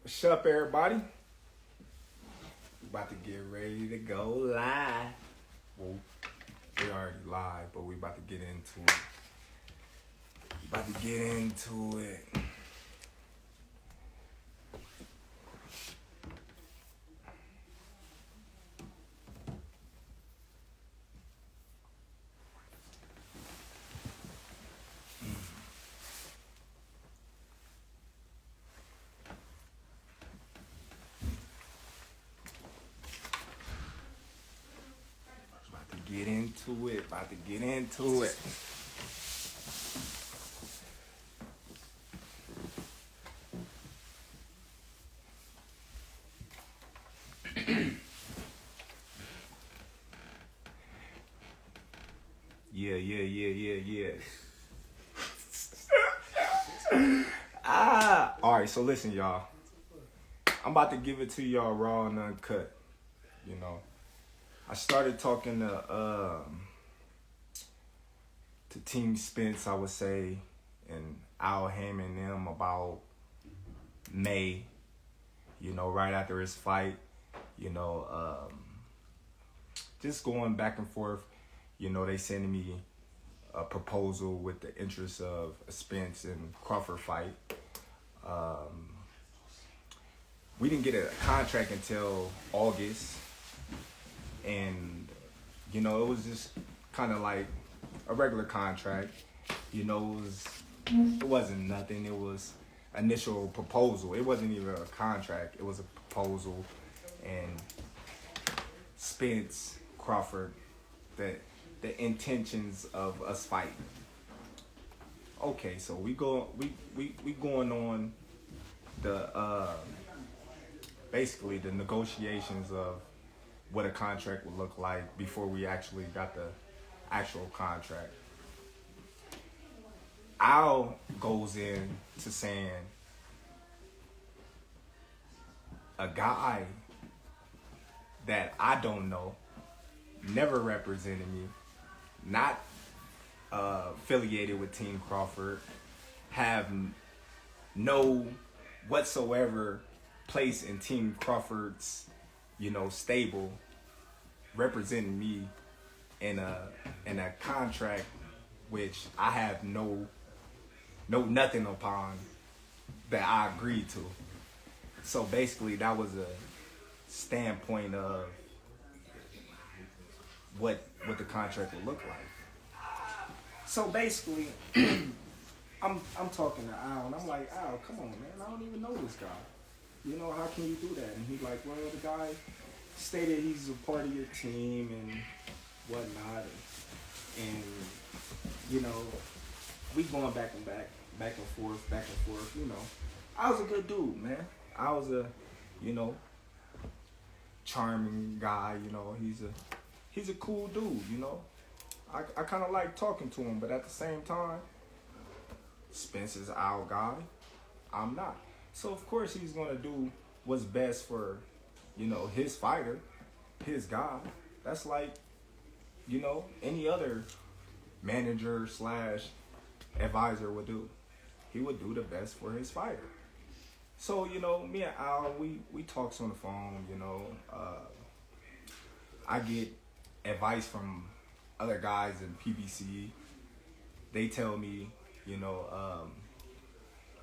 What's up, everybody? We about to get ready to go live. Well, we already live, but we about to get into it. About to get into it. Yeah. Alright, so listen, y'all. I'm about to give it to y'all raw and uncut. You know. I started talking to Team Spence, I would say, and Al Hammond and them about May, right after his fight, just going back and forth. They sending me a proposal with the interest of a Spence and Crawford fight. We didn't get a contract until August, and, it was just kind of like a regular contract. It wasn't nothing. It was initial proposal. It wasn't even a contract. It was a proposal. And Spence, Crawford, the intentions of us fighting. Okay, so we going on the basically the negotiations of what a contract would look like before we actually got the actual contract. Al goes in to saying a guy that I don't know, never represented me, not affiliated with Team Crawford, have no whatsoever place in Team Crawford's, stable, representing me in a contract which I have no nothing upon that I agreed to. So basically that was a standpoint of what the contract would look like. So basically I'm talking to Al and I'm like, Al, come on, man, I don't even know this guy. How can you do that? And he's like, well, the guy stated he's a part of your team and whatnot, and we going back and forth. I was a good dude, man. I was a, charming guy. He's a cool dude. I kind of like talking to him, but at the same time, Spencer's our guy. I'm not. So of course he's gonna do what's best for, his fighter, his guy. That's like, any other manager / advisor would do. He would do the best for his fighter. So, me and Al, we talks on the phone, I get advice from other guys in PBC. They tell me,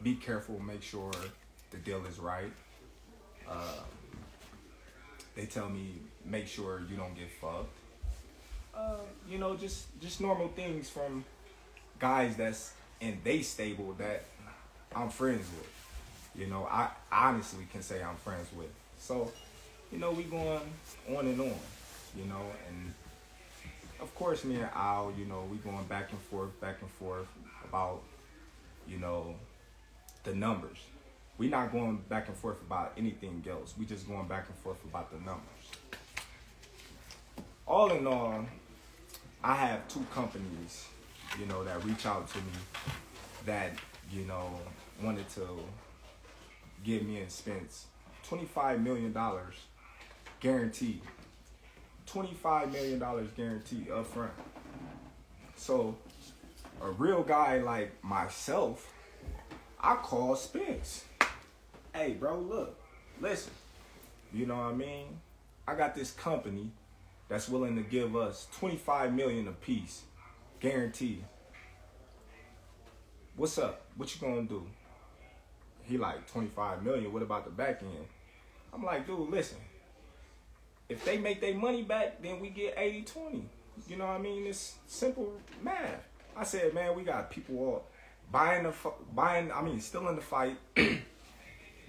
be careful, make sure the deal is right. They tell me, make sure you don't get fucked. Just normal things from guys that's in they stable that I'm friends with. I honestly can say I'm friends with. So, we going on and on, and of course me and Al, we going back and forth about, the numbers. We not going back and forth about anything else. We just going back and forth about the numbers. All in all, I have two companies, that reach out to me that, wanted to give me and Spence $25 million guaranteed. $25 million guaranteed up front. So a real guy like myself, I call Spence. hey, bro, look, listen. You know what I mean? I got this company that's willing to give us $25 million a piece, guaranteed. What's up? What you gonna do? He like 25 million. What about the back end? I'm like, dude, listen. If they make their money back, then we get 80-20. You know what I mean? It's simple math. I said, man, we got people all still in the fight.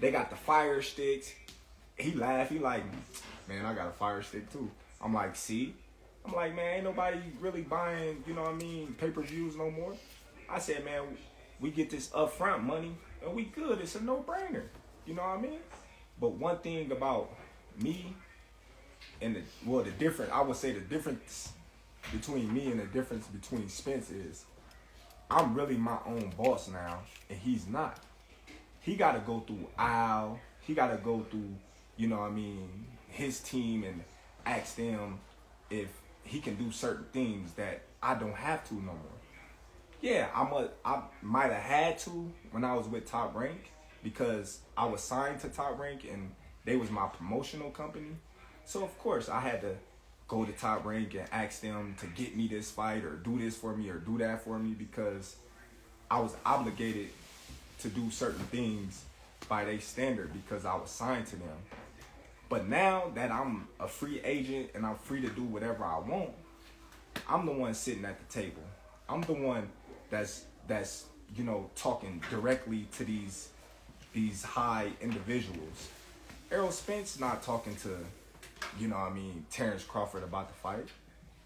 They got the fire sticks. He laughed. He like, man, I got a fire stick too. I'm like, see? I'm like, man, ain't nobody really buying, you know what I mean, pay-per-views no more. I said, man, we get this upfront money and we good. It's a no-brainer. You know what I mean? But one thing about me and I would say the difference between me and the difference between Spence is I'm really my own boss now and he's not. He got to go through Al. He got to go through, you know what I mean, his team and ask them if he can do certain things that I don't have to no more. Yeah, I might have had to when I was with Top Rank because I was signed to Top Rank and they was my promotional company. So of course I had to go to Top Rank and ask them to get me this fight or do this for me or do that for me because I was obligated to do certain things by their standard because I was signed to them. But now that I'm a free agent and I'm free to do whatever I want, I'm the one sitting at the table. I'm the one that's you know, talking directly to these high individuals. Errol Spence not talking to, you know what I mean, Terence Crawford about the fight.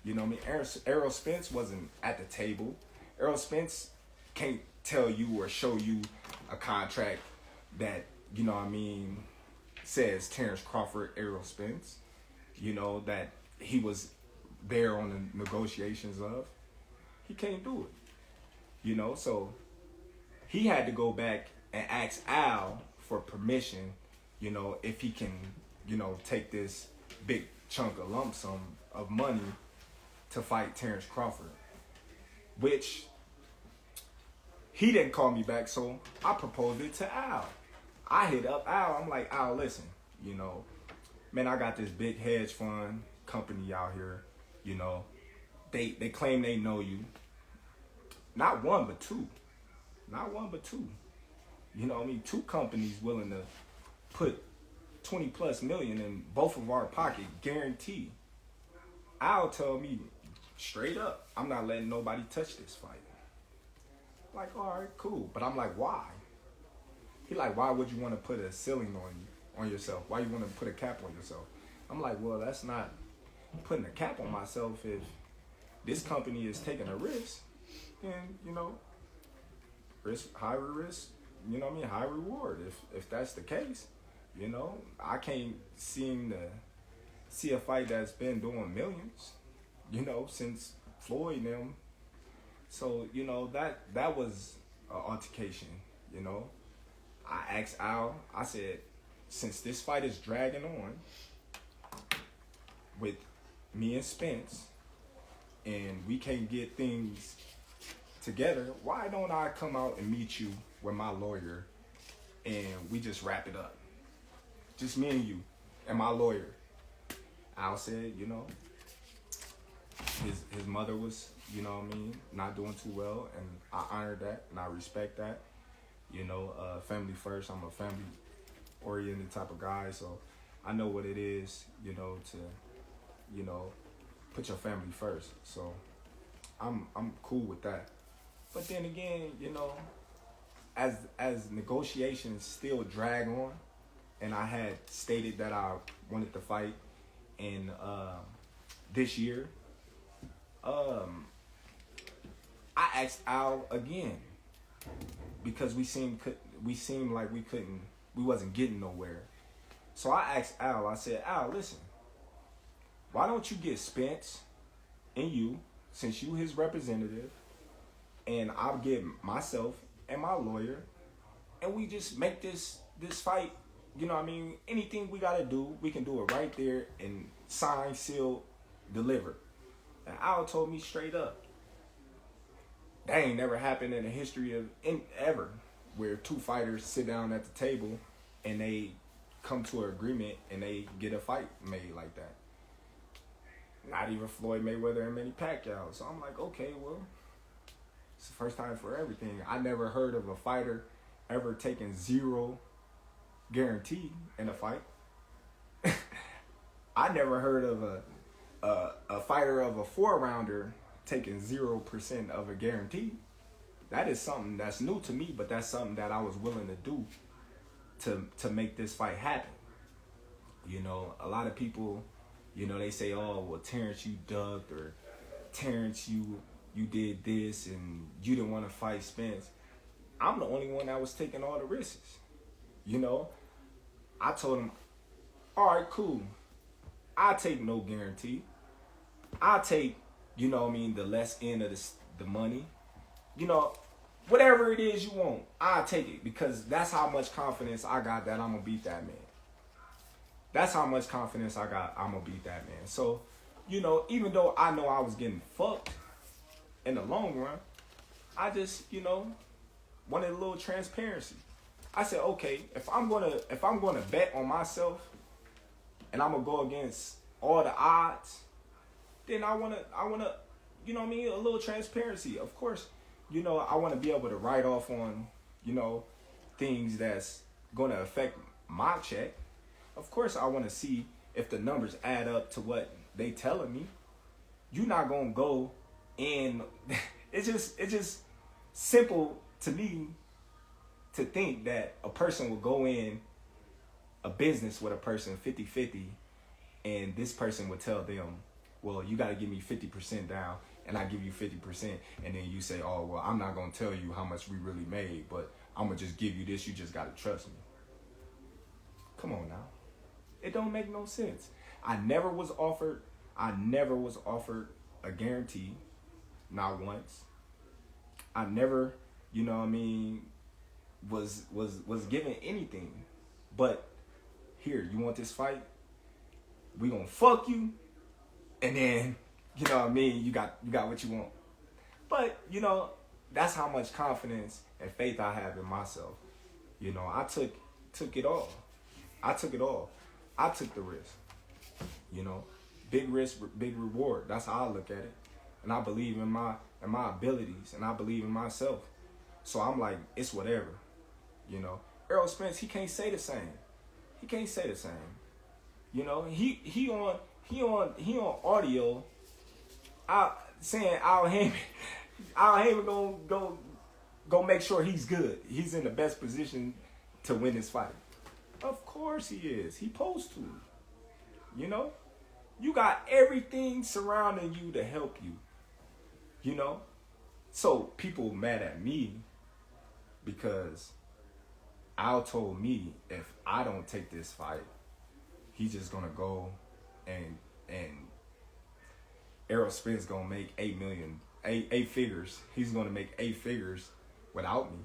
You know what I mean? Errol Spence wasn't at the table. Errol Spence can't tell you or show you a contract that, you know what I mean, says Terence Crawford, Errol Spence, you know, that he was there on the negotiations of. He can't do it. You know, so he had to go back and ask Al for permission, you know, if he can, you know, take this big chunk of lump sum of money to fight Terence Crawford, which he didn't call me back, so I proposed it to Al. I hit up Al. I'm like, Al, listen, you know, man, I got this big hedge fund company out here, you know, they claim they know you. Not one, but two. Not one, but two. You know what I mean? Two companies willing to put 20 plus million in both of our pocket, guaranteed. Al tell me straight up, I'm not letting nobody touch this fight. Like, all right, cool. But I'm like, why? He like, why would you want to put a ceiling on yourself? Why you want to put a cap on yourself? I'm like, well, that's not putting a cap on myself. If this company is taking a risk, then, you know, high risk, you know what I mean, high reward. If that's the case, you know, I can't seem to see a fight that's been doing millions, you know, since Floyd and them. So, you know, that was an altercation, you know. I asked Al, I said, since this fight is dragging on with me and Spence and we can't get things together, why don't I come out and meet you with my lawyer and we just wrap it up? Just me and you and my lawyer. Al said, you know, his mother was, you know what I mean, not doing too well, and I honor that and I respect that. You know, family first. I'm a family oriented type of guy, so I know what it is, you know, to, you know, put your family first. So I'm cool with that. But then again, you know, as negotiations still drag on, and I had stated that I wanted to fight in this year, I asked Al again because we seemed like we wasn't getting nowhere. So I asked Al, I said, Al, listen, why don't you get Spence and you, since you his representative, and I'll get myself and my lawyer, and we just make this fight, you know what I mean, anything we gotta do, we can do it right there and sign, seal, deliver. And Al told me straight up, that ain't never happened in the history of ever, where two fighters sit down at the table and they come to an agreement and they get a fight made like that. Not even Floyd Mayweather and Manny Pacquiao. So I'm like, okay, well, it's the first time for everything. I never heard of a fighter ever taking zero guarantee in a fight. I never heard of a fighter of a 4-rounder taking 0% of a guarantee. That is something that's new to me, but that's something that I was willing to do to make this fight happen. You know, a lot of people, you know, they say, oh, well, Terence, you ducked, or Terence, you did this and you didn't want to fight Spence. I'm the only one that was taking all the risks. You know, I told him, all right, cool. I take no guarantee. I take, you know what I mean, the less end of the money. You know, whatever it is you want, I take it, because that's how much confidence I got that I'm going to beat that man. That's how much confidence I got I'm going to beat that man. So, you know, even though I know I was getting fucked in the long run, I just, you know, wanted a little transparency. I said, okay, if I'm gonna bet on myself and I'm gonna go against all the odds, then I wanna, you know what I mean, a little transparency. Of course, you know, I wanna be able to write off on, you know, things that's gonna affect my check. Of course, I wanna see if the numbers add up to what they telling me. You're not gonna go in. It's just simple to me to think that a person will go in a business with a person 50-50, and this person would tell them, well, you got to give me 50% down, and I give you 50%, and then you say, oh, well, I'm not going to tell you how much we really made, but I'm going to just give you this. You just got to trust me. Come on now. It don't make no sense. I never was offered a guarantee, not once. I never, you know what I mean, was given anything. But here, you want this fight? We gonna fuck you, and then, you know what I mean, you got what you want. But, you know, that's how much confidence and faith I have in myself. You know, I took it all. I took it all. I took the risk. You know, big risk, big reward. That's how I look at it. And I believe in my abilities, and I believe in myself. So I'm like, it's whatever. You know, Errol Spence, he can't say the same. He can't say the same. You know, he on audio saying Al Heyman go make sure he's good. He's in the best position to win this fight. Of course he is. He supposed to. You know, you got everything surrounding you to help you. You know, so people mad at me because Al told me if I don't take this fight, he's just gonna go and Errol Spence gonna make eight figures. He's gonna make 8 figures without me.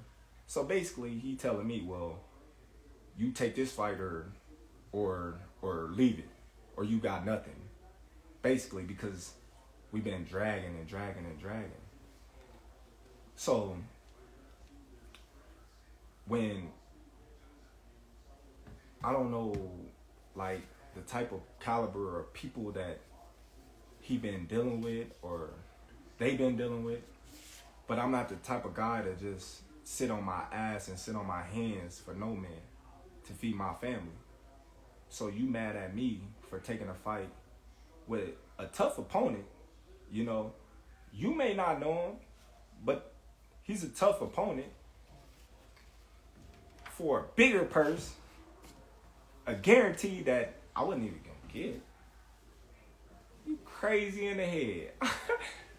So basically, he telling me, well, you take this fight or leave it, or you got nothing. Basically, because we've been dragging. So when I don't know, like, the type of caliber of people that he been dealing with or they been dealing with, but I'm not the type of guy to just sit on my ass and sit on my hands for no man to feed my family. So you mad at me for taking a fight with a tough opponent. You know, you may not know him, but he's a tough opponent for a bigger purse, a guarantee that I wasn't even gonna get. You crazy in the head.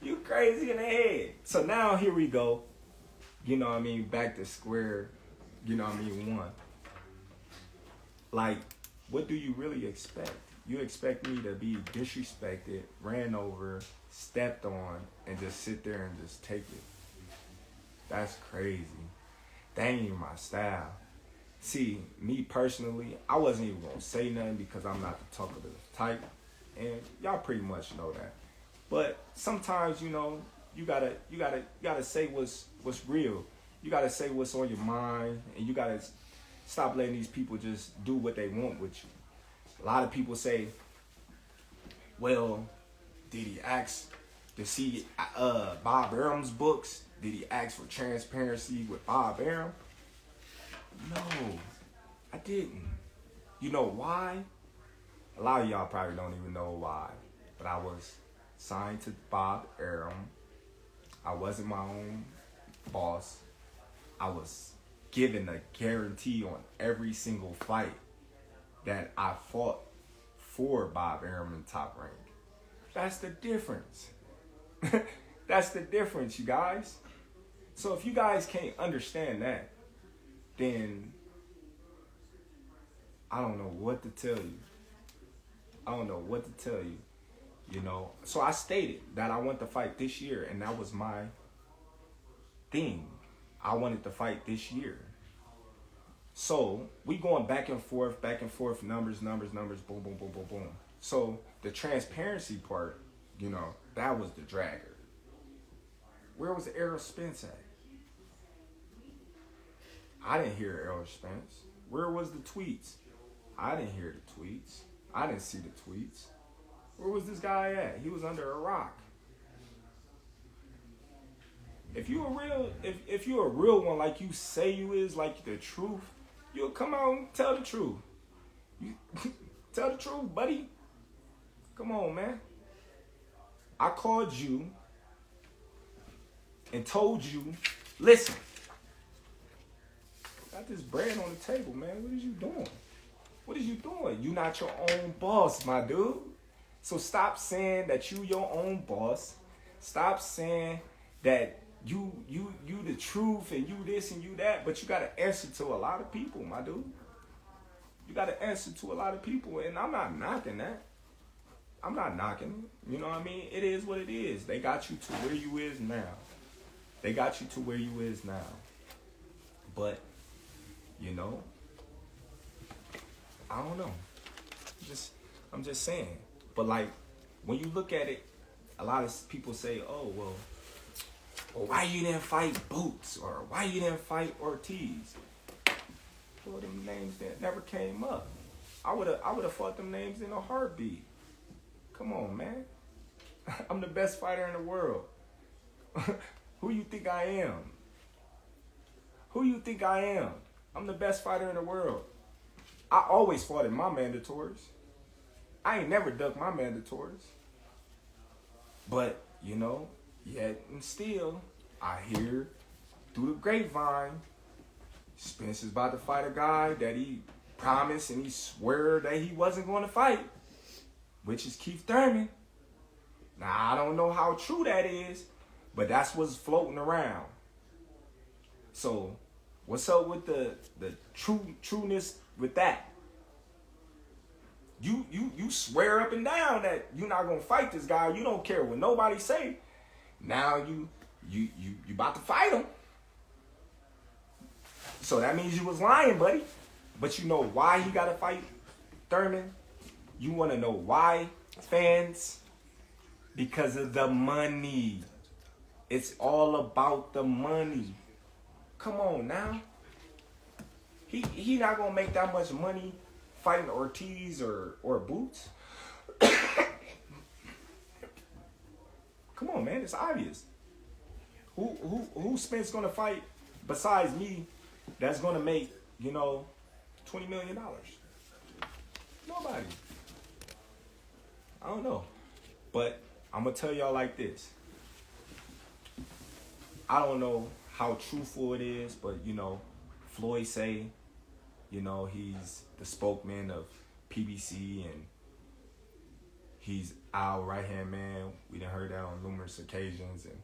You crazy in the head. So now here we go. You know what I mean? Back to square, you know what I mean, one. Like, what do you really expect? You expect me to be disrespected, ran over, stepped on, and just sit there and just take it? That's crazy. That ain't even my style. See, me personally, I wasn't even gonna say nothing because I'm not the talkative type, and y'all pretty much know that. But sometimes, you know, you gotta say what's real. You gotta say what's on your mind, and you gotta Stop letting these people just do what they want with you. A lot of people say, well, did he ask to see Bob Arum's books? Did he ask for transparency with Bob Arum? No, I didn't. You know why? A lot of y'all probably don't even know why. But I was signed to Bob Arum. I wasn't my own boss. I was given a guarantee on every single fight that I fought for Bob Arum in Top Rank. That's the difference. That's the difference, you guys. So if you guys can't understand that, then I don't know what to tell you. I don't know what to tell you, you know. So I stated that I want to fight this year, and that was my thing. I wanted to fight this year. So we going back and forth, numbers, boom, boom, boom, boom, boom. So the transparency part, you know, that was the dragger. Where was Errol Spence at? I didn't hear Errol Spence. Where was the tweets? I didn't hear the tweets. I didn't see the tweets. Where was this guy at? He was under a rock. If you a real one, like you say you is, like the truth, you'll come out and tell the truth. You tell the truth, buddy. Come on, man. I called you and told you, listen, got this bread on the table, man. What is you doing? What is you doing? You not your own boss, my dude. So stop saying that you your own boss. Stop saying that you the truth and you this and you that, but you gotta answer to a lot of people, my dude. You gotta answer to a lot of people, and I'm not knocking that. I'm not knocking it. You know what I mean? It is what it is. They got you to where you is now. They got you to where you is now. But, you know, I don't know. I'm just saying. But like, when you look at it, a lot of people say, oh, well, why you didn't fight Boots? Or why you didn't fight Ortiz? Well, them names that never came up. I would have fought them names in a heartbeat. Come on, man. I'm the best fighter in the world. Who you think I am? Who you think I am? I'm the best fighter in the world. I always fought in my mandatories. I ain't never ducked my mandatories. But, you know, yet and still, I hear through the grapevine, Spence is about to fight a guy that he promised and he swore that he wasn't going to fight, which is Keith Thurman. Now, I don't know how true that is, but that's what's floating around. So, what's up with the trueness with that? You swear up and down that you're not gonna fight this guy. You don't care what nobody say. Now you about to fight him. So that means you was lying, buddy. But you know why he gotta fight Thurman? You wanna know why, fans? Because of the money. It's all about the money. Come on now. He not gonna make that much money fighting Ortiz or Boots. Come on, man, it's obvious. Who Spence gonna fight besides me that's gonna make, you know, $20 million? Nobody. I don't know. But I'm gonna tell y'all like this. I don't know how truthful it is, but you know, Floyd say, you know, he's the spokesman of PBC and he's our right-hand man. We done heard that on numerous occasions, and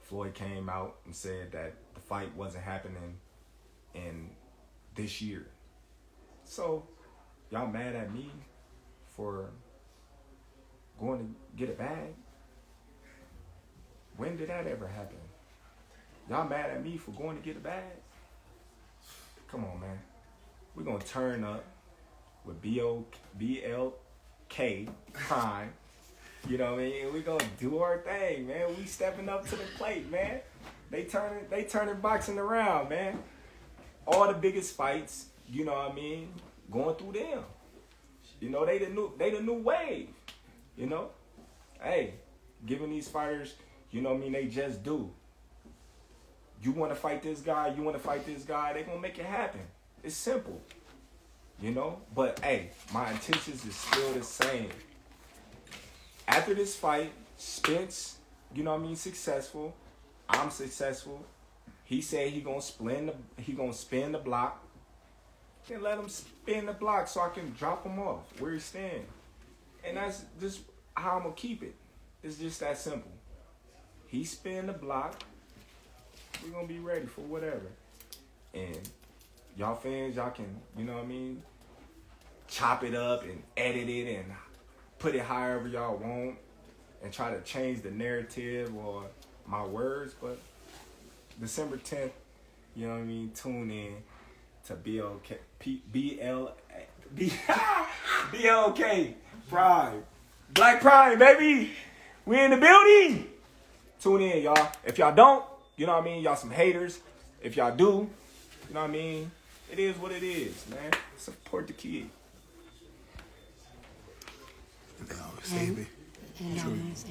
Floyd came out and said that the fight wasn't happening in this year. So, y'all mad at me for going to get a bag? When did that ever happen? Y'all mad at me for going to get a bag? Come on, man. We're going to turn up with BLK time. You know what I mean? We're going to do our thing, man. We stepping up to the plate, man. They turning boxing around, man. All the biggest fights you know what I mean, going through them. You know, they the new wave. You know? Hey, giving these fighters, you know what I mean, they just do. You want to fight this guy, they going to make it happen. It's simple. You know? But, hey, my intentions is still the same. After this fight, Spence, you know what I mean, successful. I'm successful. He said he gonna spin the block. Then let him spin the block so I can drop him off where he stand. And that's just how I'm gonna keep it. It's just that simple. He spin the block. We're gonna be ready for whatever. And y'all fans, y'all can, you know what I mean, chop it up and edit it and put it however y'all want and try to change the narrative or my words. But December 10th, you know what I mean, tune in to BLK Prime. Black Prime, baby. We in the building. Tune in, y'all. If y'all don't, you know what I mean, y'all some haters. If y'all do, you know what I mean, it is what it is, man. Support the kid. They always say,